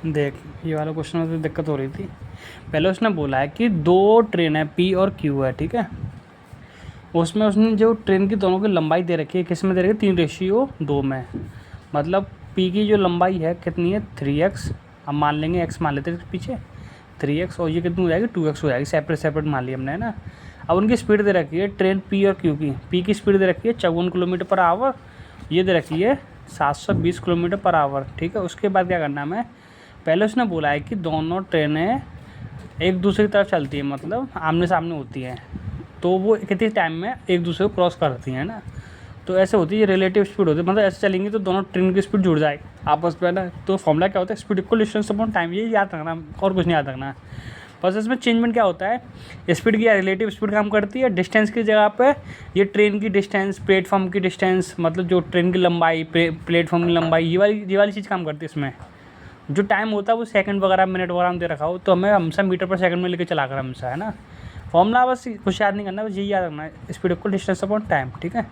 देख, ये वाला क्वेश्चन में तो दिक्कत हो रही थी। पहले उसने बोला है कि दो ट्रेन है पी और क्यू है, ठीक है। उसमें उसने जो ट्रेन की दोनों की लंबाई दे रखी है, किस में दे रखी है, 3:2 में। मतलब पी की जो लंबाई है कितनी है, 3x। अब मान लेंगे एक्स मान लेते हैं पीछे, 3x, और ये कितनी हो जाएगी, 2x हो जाएगी। सेपरेट सेपरेट मान लिया हमने, है ना। अब उनकी स्पीड दे रखी है ट्रेन पी और क्यू की। पी की स्पीड दे रखी है 54 किलोमीटर पर आवर, ये दे रखी है 720 किलोमीटर पर आवर, ठीक है। उसके बाद क्या करना है हमें, पहले उसने बोला है कि दोनों ट्रेनें एक दूसरे की तरफ चलती है, मतलब आमने सामने होती हैं, तो वो कितने टाइम में एक दूसरे को क्रॉस करती हैं ना। तो ऐसे होती है, रिलेटिव स्पीड होती है, मतलब ऐसे चलेंगी तो दोनों ट्रेन की स्पीड जुड़ जाएगी आपस में ना। तो फॉर्मूला क्या होता है, speed equal distance upon time, ये याद रखना, और कुछ नहीं याद रखना। बस इसमें चेंजमेंट क्या होता है, स्पीड की रिलेटिव स्पीड काम करती है, डिस्टेंस की जगह पे ये ट्रेन की डिस्टेंस, प्लेटफॉर्म की डिस्टेंस, मतलब जो ट्रेन की लंबाई, प्लेटफॉर्म की लंबाई, ये वाली चीज़ काम करती है इसमें। जो टाइम होता है वो सेकंड वगैरह मिनट वगैरह में दे रखा हो, तो हमें हमेशा मीटर पर सेकंड में लेके चला कर हमेशा, है ना। फॉर्मूला बस कुछ याद नहीं करना, बस यही याद रखना है, speed equal distance upon time, ठीक है।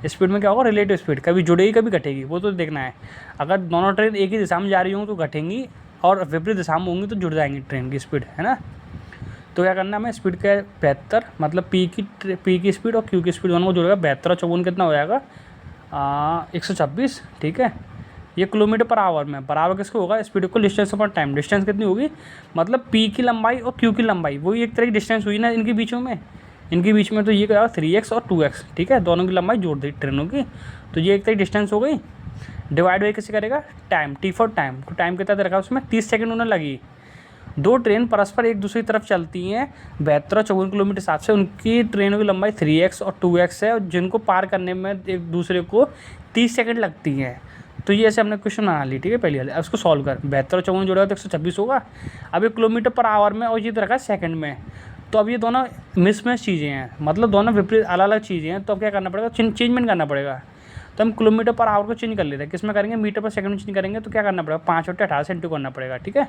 स्पीड में क्या होगा, रिलेटिव स्पीड, कभी जुड़ेगी कभी घटेगी, वो तो देखना है। अगर दोनों ट्रेन एक ही दिशा में जा रही हों तो घटेंगी, और विपरीत दिशा में होंगी तो जुड़ जाएंगी ट्रेन की स्पीड, है ना। तो क्या करना है हमें, स्पीड का 72, मतलब पी की स्पीड और क्यू की स्पीड दोनों को जोड़ेगा, 72 और 54 कितना हो जाएगा, 126, ठीक है। ये किलोमीटर पर आवर में, बराबर किसको होगा, speed equal distance upon time. Distance कितनी होगी, मतलब पी की लंबाई और क्यू की लंबाई, वही एक तरह की डिस्टेंस हुई ना इनके बीचों में। इनके बीच में तो ये क्या, 3x और 2x, ठीक है। दोनों की लंबाई जोड़ दी ट्रेनों की, तो ये एक तरह डिस्टेंस हो गई। डिवाइड बाई किसे करेगा, टाइम, टी फॉर टाइम। तो टाइम कितना दे रखा है उसमें, 30 सेकंड उन्हें लगी। दो ट्रेन परस्पर एक दूसरी तरफ चलती हैं 72 और 54 किलोमीटर के हिसाब से, उनकी ट्रेनों की लंबाई 3x और 2x है, और जिनको पार करने में एक दूसरे को 30 सेकंड लगती हैं। तो ये ऐसे हमने क्वेश्चन बना ली, ठीक है, पहले वाले। अब इसको सॉल्व कर, 72 और 54 जोड़ेगा तो 126 होगा। अब ये किलोमीटर पर आवर में और ये तो रखा है सेकंड में, तो अब ये दोनों मिसमैच चीज़ें हैं, मतलब दोनों विपरीत अलग अलग चीज़ें हैं। तो अब क्या करना पड़ेगा, चेंजमेंट करना पड़ेगा। तो हम किलोमीटर पर आवर को चेंज कर लेते हैं, किस में करेंगे, मीटर पर सेकंड में चेंज करेंगे। तो क्या करना पड़ेगा, 5 और 18 से इंटू करना पड़ेगा, ठीक है।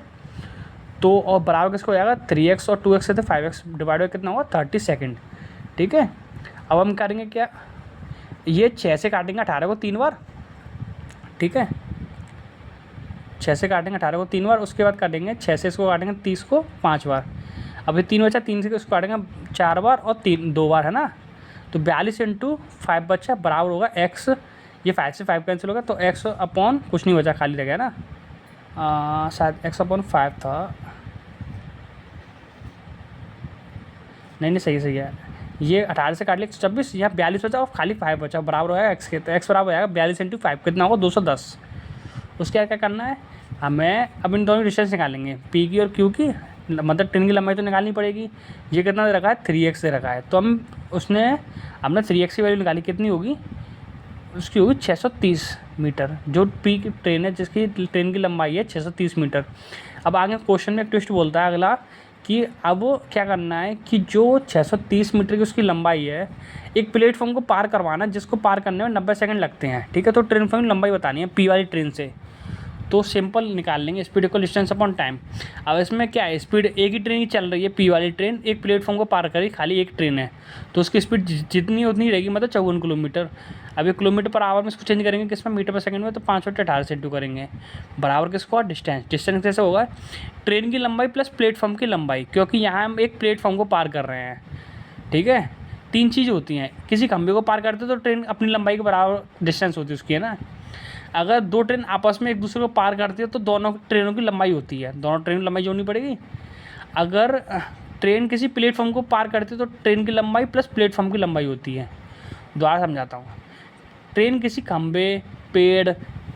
तो और बराबर किसको हो जाएगा, 3x और 2x से थे 5x, डिवाइड बाई कितना हुआ, 30 सेकंड, ठीक है। अब हम करेंगे क्या, ये 6 से काटेंगे 18 को 3 बार, ठीक है। 6 से काटेंगे 18 को 3 बार, उसके बाद काटेंगे 6 से इसको काटेंगे 30 को 5 बार। अब ये 3 बचा, 3 से इसको काटेंगे 4 बार और 2 बार, है ना। तो 42 इंटू 5 बचा, बराबर होगा x, ये 5 से 5 कैंसिल होगा, तो x अपॉन कुछ नहीं बचा, खाली रह गया ना, शायद x अपॉन 5 था, नहीं सही है। ये 18 से काट लिया 126, यहाँ 42 बचा और खाली 5 बचा, बराबर होगा x के। तो x बराबर हो जाएगा 42 इंटू 5, कितना होगा, 210। उसके क्या करना है हमें, अब इन दोनों की डिस्टेंस निकालेंगे, पी की और क्यू की, मतलब ट्रेन की लंबाई तो निकालनी पड़ेगी। ये कितना दे रखा है, 3x दे रखा है, तो हमने 3x की वैल्यू निकाली, कितनी होगी, उसकी होगी 630 मीटर। जो पी की ट्रेन है, जिसकी ट्रेन की लंबाई है 630 मीटर। अब आगे क्वेश्चन में एक ट्विस्ट बोलता है अगला, कि अब क्या करना है कि जो 630 मीटर की उसकी लंबाई है, एक प्लेटफॉर्म को पार करवाना है, जिसको पार करने में 90 सेकंड लगते हैं, ठीक है। तो ट्रेन की लंबाई बतानी है पी वाली ट्रेन से, तो सिंपल निकाल लेंगे, speed equal distance upon time. अब इसमें क्या है, स्पीड एक ही ट्रेन की चल रही है, पी वाली ट्रेन एक प्लेटफॉर्म को पार करी, खाली एक ट्रेन है, तो उसकी स्पीड जितनी उतनी रहेगी, मतलब 54 किलोमीटर। अब ये किलोमीटर पर आवर में इसको चेंज करेंगे किस में, मीटर पर सेकंड में, तो 5 और 18 से इंटू करेंगे, बराबर किसको, डिस्टेंस। डिस्टेंस कैसे होगा, ट्रेन की लंबाई प्लस प्लेटफॉर्म की लंबाई, क्योंकि यहाँ हम एक प्लेटफॉर्म को पार कर रहे हैं, ठीक है। 3 चीज़ होती हैं, किसी खंभे को पार करते तो ट्रेन अपनी लंबाई के बराबर डिस्टेंस होती है उसकी, है ना। अगर दो ट्रेन आपस में एक दूसरे को पार करती है तो दोनों ट्रेनों की लंबाई होती है, दोनों ट्रेन की लंबाई जोड़नी पड़ेगी। अगर ट्रेन किसी प्लेटफॉर्म को पार करती है तो ट्रेन की लंबाई प्लस प्लेटफॉर्म की लंबाई होती है। दोबारा समझाता हूँ, ट्रेन किसी खंभे, पेड़,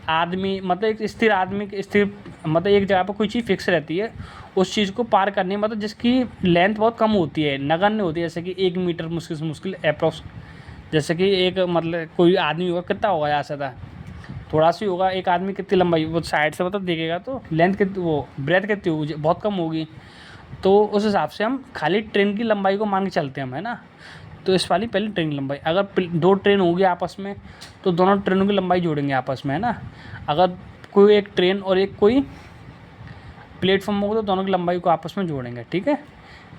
आदमी, मतलब एक स्थिर आदमी, स्थिर मतलब एक जगह पर कोई चीज़ फिक्स रहती है, उस चीज़ को पार करने, मतलब जिसकी लेंथ बहुत कम होती है, नगण्य होती है, जैसे कि 1 मीटर मुश्किल से मुश्किल अप्रॉक्स, जैसे कि एक मतलब कोई आदमी होगा, कितना होगा यहाँ से था, थोड़ा सी होगा, एक आदमी कितनी लंबाई, वो साइड से मतलब देखेगा तो लेंथ कितनी, वो ब्रेथ कितनी होगी, बहुत कम होगी। तो उस हिसाब से हम खाली ट्रेन की लंबाई को मान के चलते हैं हम, है ना। तो इस वाली पहले ट्रेन की लंबाई, अगर दो ट्रेन होगी आपस में तो दोनों ट्रेनों की लंबाई जोड़ेंगे आपस में, है ना। अगर कोई एक ट्रेन और एक कोई प्लेटफॉर्म होगा तो दोनों की लंबाई को आपस में जोड़ेंगे, ठीक है,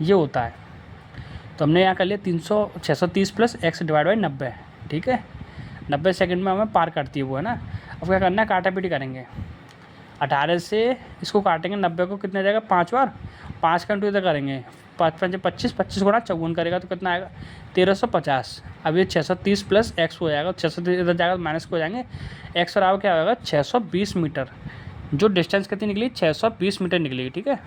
ये होता है। तो हमने यहाँ कर लिया 630 प्लस x डिवाइड बाई 90, ठीक है। 90 सेकंड में हमें पार करती है वो, है ना। अब क्या करना है, काटा पीटी करेंगे। 18 से इसको काटेंगे 90 को, कितने जाएगा 5 बार, 5 का इंटू इधर करेंगे, 5 5 25, 25 गुणा 54 करेगा तो कितना आएगा 1350। अब ये 630 प्लस एक्स हो जाएगा, 630 इधर जाएगा माइनस को हो जाएंगे, एक्स और आगे क्या होगा 620 मीटर। जो डिस्टेंस कितनी निकली 620 मीटर निकलेगी, ठीक है।